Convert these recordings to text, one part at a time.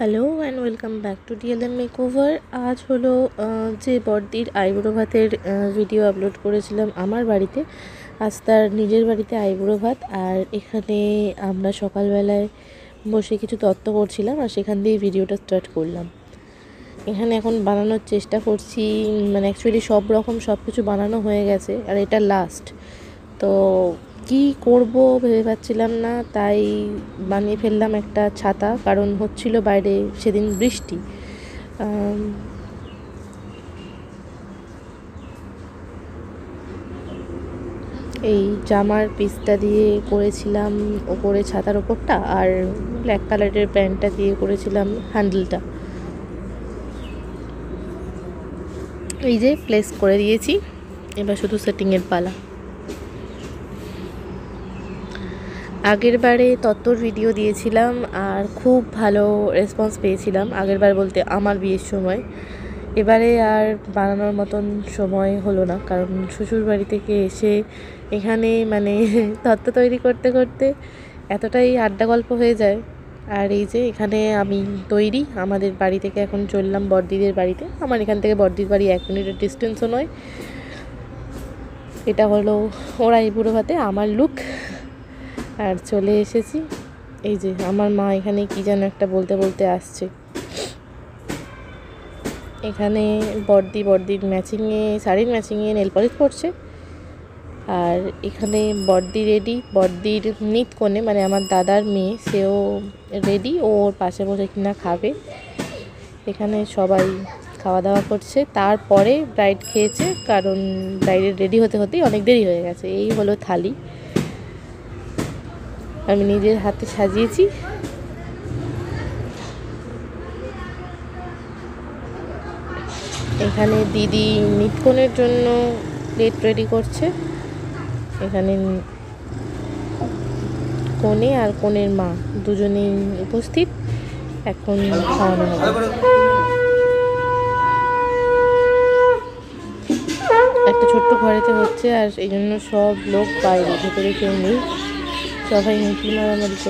Hello and welcome back to DLM makeover. আজ হলো যে বড়দির আইবুড়ো ভাতের ভিডিও আপলোড করেছিলাম আমার বাড়িতে, আজ তার নিজের বাড়িতে আইবুড়ো ভাত। আর এখানে আমরা সকালবেলায় বসে কিছু তত্ত্ব করছিলাম আর সেখান দিয়ে ভিডিওটা স্টার্ট করলাম। এখানে এখন বানানোর চেষ্টা করছি, মানে অ্যাকচুয়ালি সব কিছু বানানো হয়ে গেছে আর এটা লাস্ট। তো কি করব ভেবে পাচ্ছিলাম না, তাই বানিয়ে ফেললাম একটা ছাতা, কারণ হচ্ছিল বাইরে সেদিন বৃষ্টি। এই জামার পিসটা দিয়ে করেছিলাম ওপরে ছাতার ওপরটা, আর ব্ল্যাক কালারের প্যান্টটা দিয়ে করেছিলাম হ্যান্ডেলটা। এই যে প্লেস করে দিয়েছি, এবার শুধু সেটিংয়ের পালা। আগের বারে তত্ত্বর ভিডিও দিয়েছিলাম আর খুব ভালো রেসপন্স পেয়েছিলাম, আগের বার বলতে আমার বিয়ের সময়। এবারে আর বানানোর মতন সময় হলো না, কারণ শ্বশুর বাড়ি থেকে এসে এখানে মানে তত্ত্ব তৈরি করতে করতে এতটাই আড্ডা গল্প হয়ে যায়। আর এই যে এখানে আমি তৈরি, আমাদের বাড়ি থেকে এখন চললাম বড়দিদের বাড়িতে। আমার এখান থেকে বড়দির বাড়ি 1 মিনিটের ডিস্টেন্সও নয়। এটা হলো ওরা এই বুড়ো ভাতে আমার লুক, আর চলে এসেছি। এই যে আমার মা এখানে কি যেন একটা বলতে বলতে আসছে। এখানে বড়দির ম্যাচিংয়ে, শাড়ির ম্যাচিংয়ে নেল পলিশ করছে। আর এখানে বড়দি রেডি, বড়দির নিত কোণে মানে আমার দাদার মেয়ে, সেও রেডি, ওর পাশে বসে কিনা খাবে। এখানে সবাই খাওয়া দাওয়া করছে, তারপরে ব্রাইড খেয়েছে, কারণ ব্রাইডের রেডি হতে হতেই অনেক দেরি হয়ে গেছে। এই হলো থালি, আমি নিজের হাতে সাজিয়েছি। এখানে দিদি নিতকনের জন্য প্লেট রেডি করছে। এখানে কনে আর কনের মা দুজনেই উপস্থিত, এখন খাওয়ানো হবে। একটা ছোট্ট ঘরেতে হচ্ছে, আর এই জন্য সব লোক বাইরে, ভেতরে কেউ নেই, সবাই মুখি মারামারি করছে।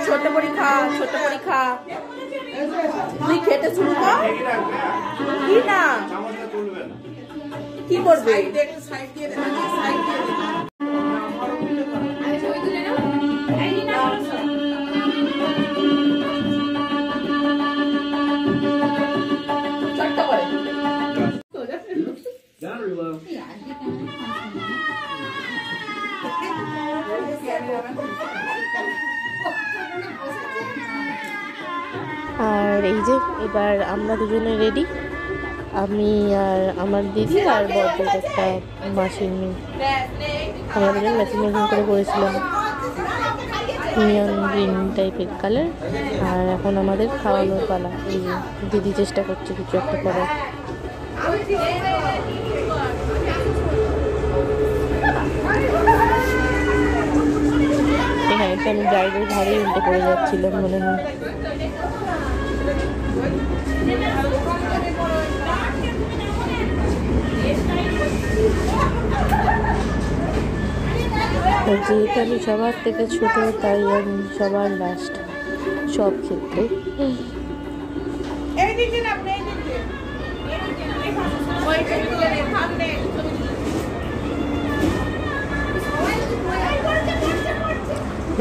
ছোট পরীক্ষা তুই খেতে শুরু কর। কি না কি করবে? আর এই যে এবার আমরা দুজনে রেডি, আমি আর আমার দিদি আর বড়দের একটা মাসির মেয়ে। আমরা দুজন ম্যাচিং করে করেছিলাম নিয়ন গ্রিন টাইপের কালার। আর এখন আমাদের খাওয়ানোর পালা। এই যে দিদি চেষ্টা করছে কিছু একটা করার। এখানে তো আমি ব্রাইডের ঘরে উল্টে পড়ে যাচ্ছিলাম মনে হয়। যেহেতু আমি সবার থেকে ছোট, তাই আমি সবার লাস্ট সব ক্ষেত্রে।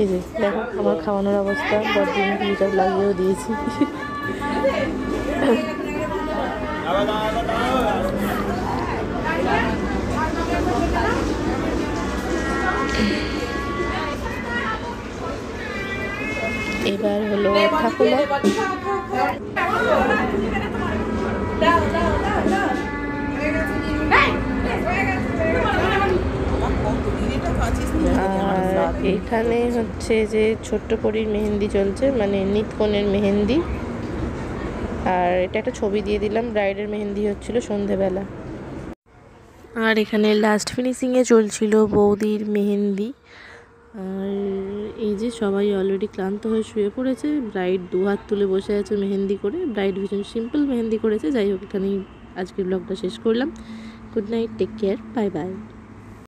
এই যে দেখো আমার খাওয়ানোর অবস্থা, বড়দিন হিজাব লাগিয়েও দিয়েছি। এবার হলো ঠাকুমা। আর এখানে হচ্ছে যে ছোট্ট পরীর মেহেন্দি চলছে, মানে নিতকনের মেহেন্দি। আর এটা একটা ছবি দিয়ে দিলাম, ব্রাইডের মেহেন্দি হচ্ছিল সন্ধেবেলা। আর এখানে লাস্ট ফিনিশিংয়ে চলছিল বৌদির মেহেন্দি। আর এই যে সবাই অলরেডি ক্লান্ত হয়ে শুয়ে পড়েছে। ব্রাইড দু হাত তুলে বসে আছে মেহেন্দি করে। ব্রাইড ভীষণ সিম্পল মেহেন্দি করেছে। যাই হোক, এখানেই আজকের ব্লগটা শেষ করলাম। Good night, take care, bye by.